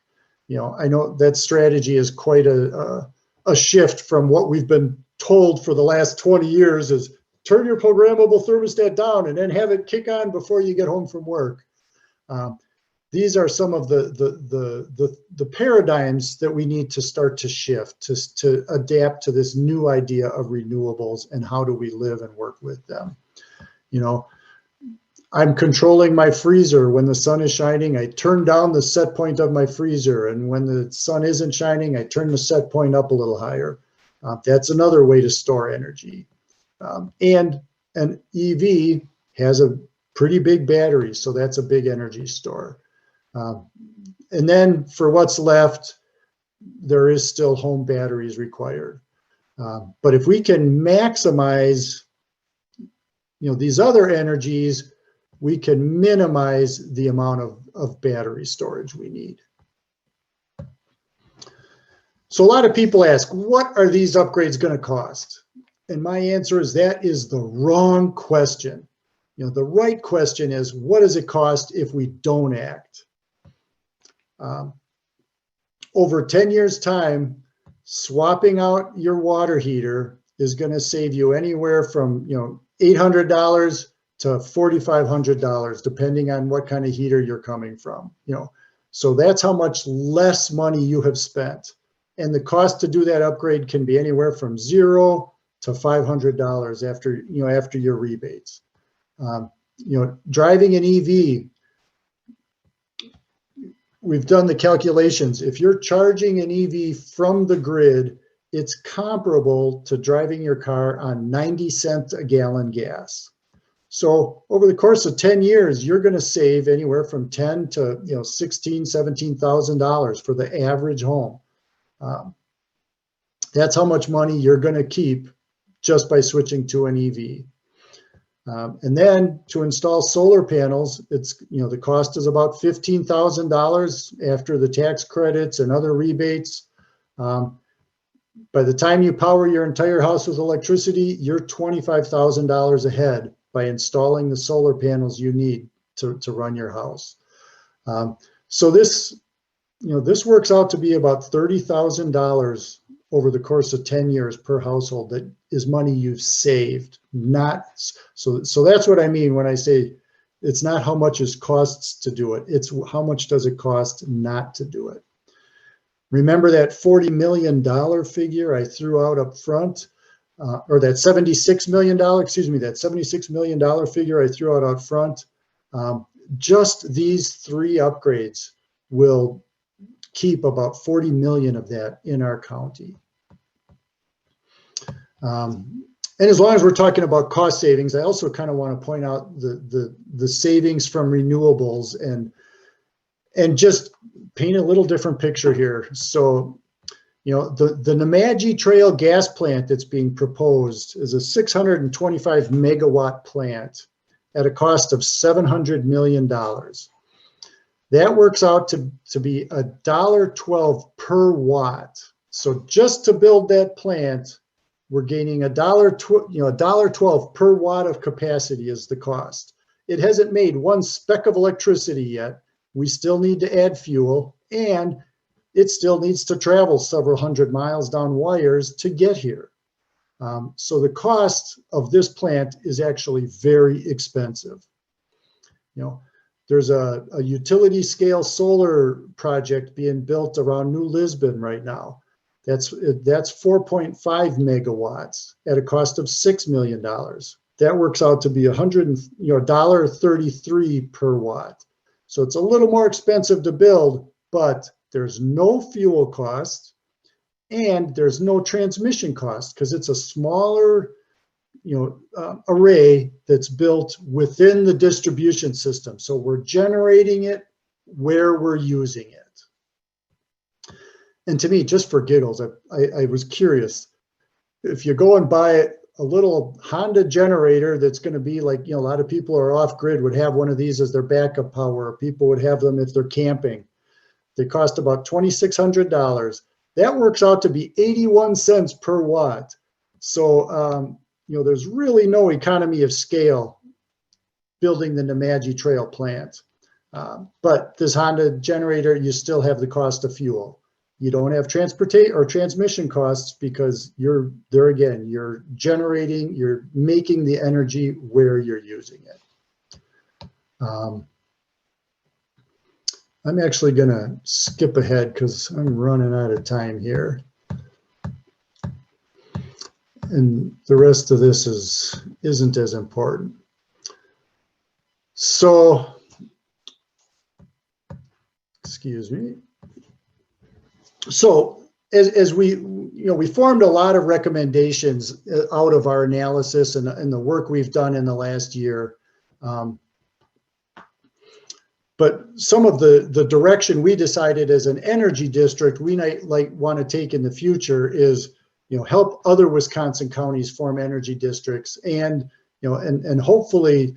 I know that strategy is quite a a shift from what we've been told for the last 20 years is turn your programmable thermostat down and then have it kick on before you get home from work. These are some of the paradigms that we need to start to shift to adapt to this new idea of renewables and how do we live and work with them. You know, I'm controlling my freezer when the sun is shining. I turn down the set point of my freezer, and when the sun isn't shining, I turn the set point up a little higher. That's another way to store energy. And an EV has a pretty big battery, so that's a big energy store. And then for what's left, there is still home batteries required. But if we can maximize, you know, these other energies, we can minimize the amount of battery storage we need. So a lot of people ask, what are these upgrades going to cost? And my answer is that is the wrong question. You know, the right question is, what does it cost if we don't act? Over 10 years' time, swapping out your water heater is going to save you anywhere from, you know, $800 to $4,500, depending on what kind of heater you're coming from. You know, so that's how much less money you have spent. And the cost to do that upgrade can be anywhere from $0 to $500 after your rebates. You know, driving an EV, we've done the calculations. If you're charging an EV from the grid, it's comparable to driving your car on 90 cents a gallon gas. So over the course of 10 years, you're going to save anywhere from $10,000 to $16,000, $17,000 for the average home. That's how much money you're going to keep just by switching to an EV. And then to install solar panels, it's, you know, the cost is about $15,000 after the tax credits and other rebates. By the time you power your entire house with electricity, you're $25,000 ahead by installing the solar panels you need to run your house. So this, you know, this works out to be about $30,000 over the course of 10 years per household. That is money you've saved, not so that's what I mean when I say it's not how much it costs to do it, it's how much does it cost not to do it. Remember that $40 million figure I threw out up front, or that $76 million, excuse me, that $76 million figure I threw out front. Just these 3 upgrades will keep about 40 million of that in our county. And as long as we're talking about cost savings, I also kind of want to point out the savings from renewables and just paint a little different picture here. So, you know, the Nemadji Trail gas plant that's being proposed is a 625 megawatt plant at a cost of $700 million. That works out to be $1.12 per watt. So just to build that plant, we're gaining $1.12 per watt of capacity is the cost. It hasn't made one speck of electricity yet. We still need to add fuel, and it still needs to travel several hundred miles down wires to get here. So the cost of this plant is actually very expensive. You know, there's a utility scale solar project being built around New Lisbon right now. That's 4.5 megawatts at a cost of $6 million. That works out to be $1.33 per watt. So it's a little more expensive to build, but there's no fuel cost and there's no transmission cost because it's a smaller, array that's built within the distribution system. So we're generating it where we're using it. And to me, just for giggles, I was curious, if you go and buy a little Honda generator that's going to be like, a lot of people are off grid would have one of these as their backup power. People would have them if they're camping. They cost about $2,600. That works out to be 81 cents per watt. So, there's really no economy of scale building the Nemadji Trail plant. But this Honda generator, you still have the cost of fuel. You don't have transportation or transmission costs because you're there again, you're making the energy where you're using it. I'm actually going to skip ahead because I'm running out of time here. And the rest of this isn't as important. So, excuse me. So as we formed a lot of recommendations out of our analysis and the work we've done in the last year. But some of the direction we decided as an energy district we might want to take in the future is, help other Wisconsin counties form energy districts, and and hopefully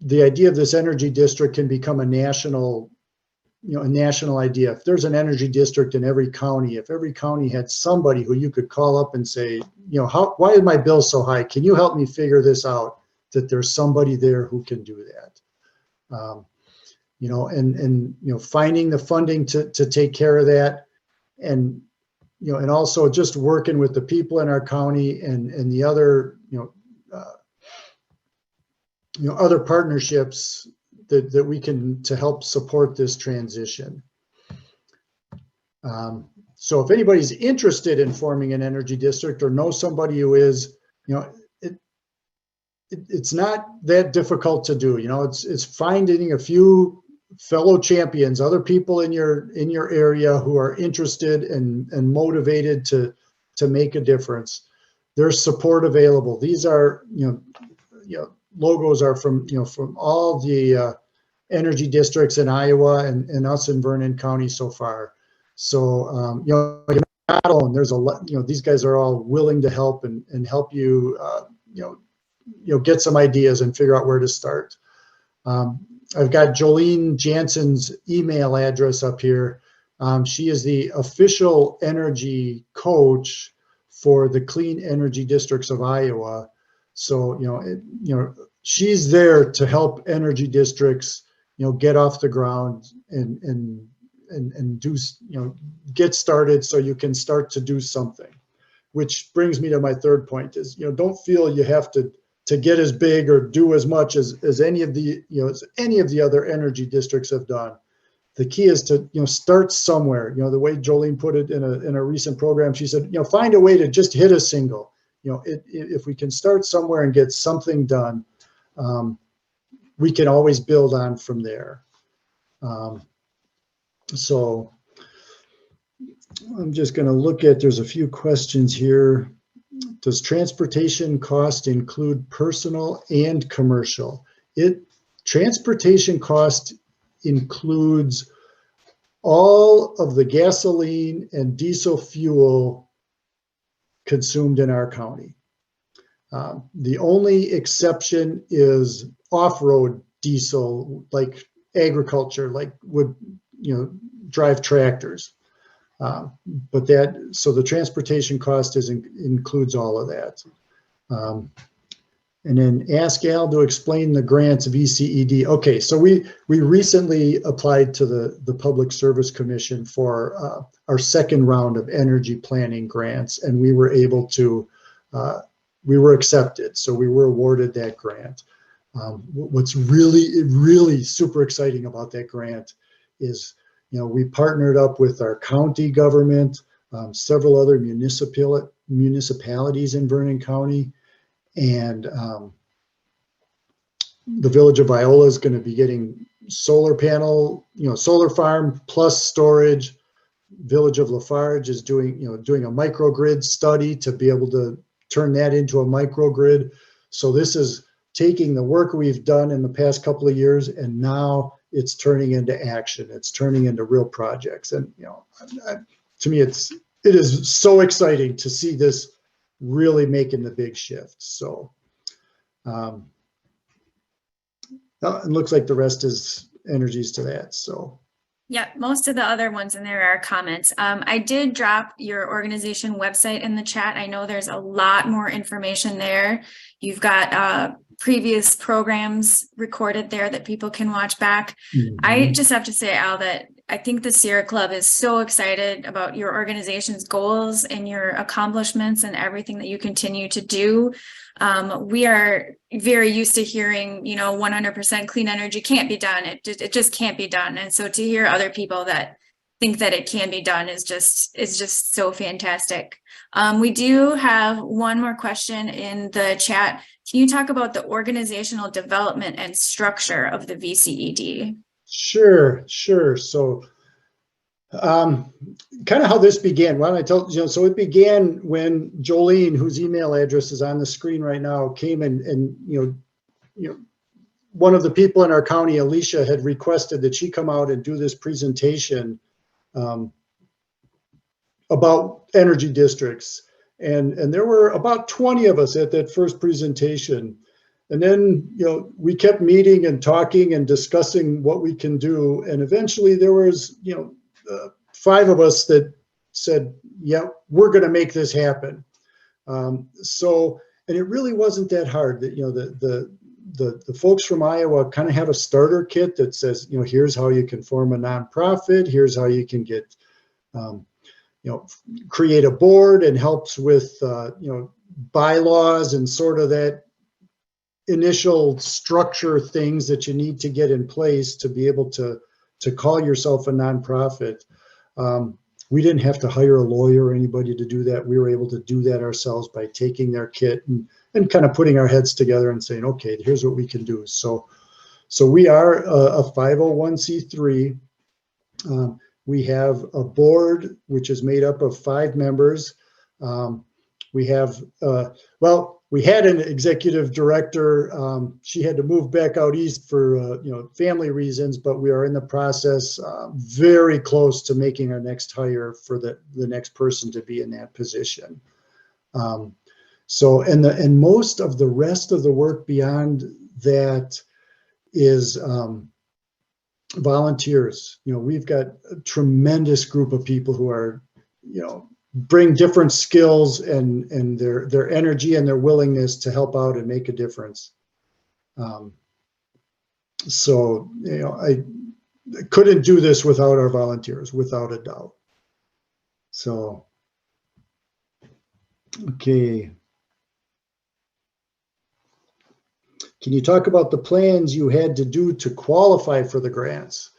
the idea of this energy district can become a national idea. If there's an energy district in every county, if every county had somebody who you could call up and say, why is my bill so high? Can you help me figure this out? That there's somebody there who can do that. Finding the funding to take care of that, and and also just working with the people in our county and the other other partnerships that we can to help support this transition. So if anybody's interested in forming an energy district or knows somebody who is, it's not that difficult to do. It's finding a few fellow champions, other people in your area who are interested and motivated to make a difference. There's support available. These are logos are from from all the energy districts in Iowa and us in Vernon County so far. So you're not alone. There's a lot. These guys are all willing to help and help you get some ideas and figure out where to start. I've got Jolene Jansen's email address up here. She is the official energy coach for the Clean Energy Districts of Iowa. So, she's there to help energy districts, get off the ground and do, get started so you can start to do something. Which brings me to my third point is, don't feel you have to get as big or do as much as any of the, as any of the other energy districts have done. The key is to, start somewhere. The way Jolene put it in a recent program, she said, find a way to just hit a single. If we can start somewhere and get something done, we can always build on from there. So I'm just going to look at, there's a few questions here. Does transportation cost include personal and commercial? Transportation cost includes all of the gasoline and diesel fuel consumed in our county. The only exception is off-road diesel, like agriculture, like would drive tractors. But so the transportation cost includes all of that. And then ask Al to explain the grants of ECED. Okay, so we recently applied to the Public Service Commission for our second round of energy planning grants, and we were able to, we were accepted, so we were awarded that grant. What's really super exciting about that grant is, we partnered up with our county government, several other municipalities in Vernon County, and the village of Viola is going to be getting solar panel, solar farm plus storage. Village of Lafarge is doing a microgrid study to be able to turn that into a microgrid. So this is taking the work we've done in the past couple of years, and now it's turning into action. It's turning into real projects. And, to me, it is so exciting to see this really making the big shift. So it looks like the rest is energies to that. So. Yeah, most of the other ones in there are comments. I did drop your organization website in the chat. I know there's a lot more information there. You've got previous programs recorded there that people can watch back. Mm-hmm. I just have to say, Al, that I think the Sierra Club is so excited about your organization's goals and your accomplishments and everything that you continue to do. We are very used to hearing, 100% clean energy can't be done. It just can't be done. And so to hear other people that think that it can be done is just so fantastic. We do have one more question in the chat. Can you talk about the organizational development and structure of the VCED? Sure. So kind of how this began. Why don't I tell you? So it began when Jolene, whose email address is on the screen right now, came and one of the people in our county, Alicia, had requested that she come out and do this presentation about energy districts. And there were about 20 of us at that first presentation. And then, we kept meeting and talking and discussing what we can do. And eventually there was, 5 of us that said, yeah, we're going to make this happen. And it really wasn't that hard. That the folks from Iowa kind of have a starter kit that says, here's how you can form a nonprofit. Here's how you can get, create a board, and helps with, bylaws and sort of that initial structure things that you need to get in place to be able to call yourself a nonprofit. We didn't have to hire a lawyer or anybody to do that. We were able to do that ourselves by taking their kit and kind of putting our heads together and saying, okay, here's what we can do. So we are a 501c3. We have a board which is made up of 5 members. We have, we had an executive director. She had to move back out east for family reasons, but we are in the process, very close to making our next hire for the next person to be in that position. And most of the rest of the work beyond that is volunteers. We've got a tremendous group of people who are, bring different skills and their energy and their willingness to help out and make a difference. I couldn't do this without our volunteers, without a doubt. So, okay. Can you talk about the plans you had to do to qualify for the grants?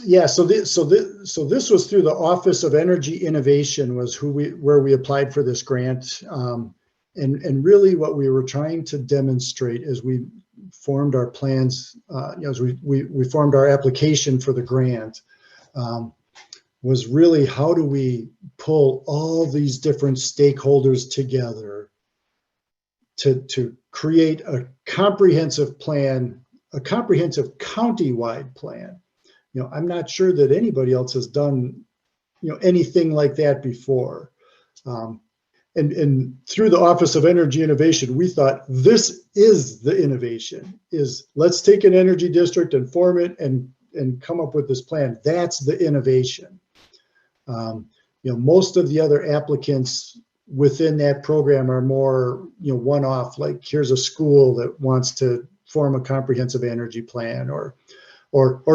Yeah, so this was through the Office of Energy Innovation was where we applied for this grant. And really what we were trying to demonstrate as we formed our plans, as we formed our application for the grant, was really how do we pull all these different stakeholders together to create a comprehensive plan, a comprehensive county-wide plan. I'm not sure that anybody else has done, anything like that before. And through the Office of Energy Innovation, we thought this is the innovation, is let's take an energy district and form it and come up with this plan. That's the innovation. Most of the other applicants within that program are more, one-off, like here's a school that wants to form a comprehensive energy plan, or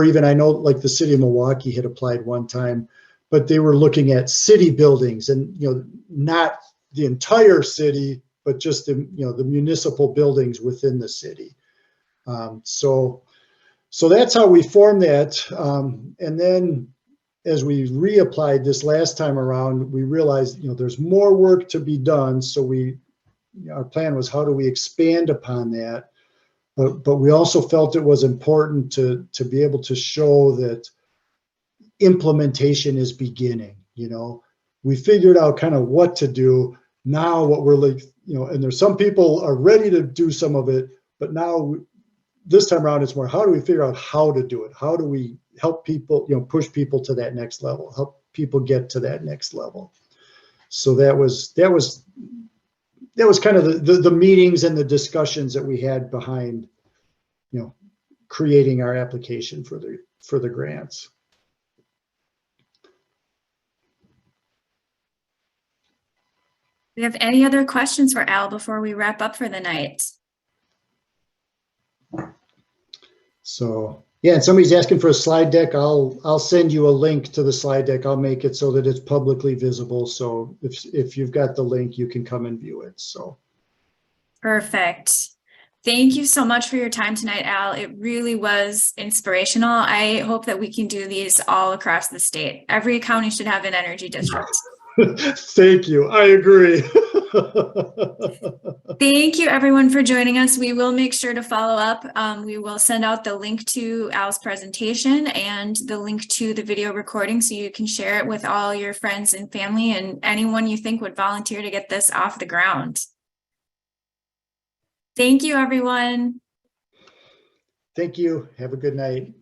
even I know like the city of Milwaukee had applied one time, but they were looking at city buildings and, not the entire city, but just the, the municipal buildings within the city. So that's how we formed that. And then as we reapplied this last time around, we realized, there's more work to be done. So our plan was, how do we expand upon that? But we also felt it was important to be able to show that implementation is beginning. We figured out kind of what to do. Now what we're like, and there's some people are ready to do some of it, but now this time around it's more, how do we figure out how to do it? How do we help people, push people to that next level, help people get to that next level? So that was kind of the meetings and the discussions that we had behind, creating our application for the grants. Do you have any other questions for Al before we wrap up for the night? So Yeah, and somebody's asking for a slide deck. I'll send you a link to the slide deck. I'll make it so that it's publicly visible. So if you've got the link, you can come and view it. So Perfect. Thank you so much for your time tonight, Al. It really was inspirational. I hope that we can do these all across the state. Every county should have an energy district. thank you. I agree. Thank you, everyone, for joining us. We will make sure to follow up. We will send out the link to Al's presentation and the link to the video recording so you can share it with all your friends and family and anyone you think would volunteer to get this off the ground. Thank you, everyone. Thank you. Have a good night.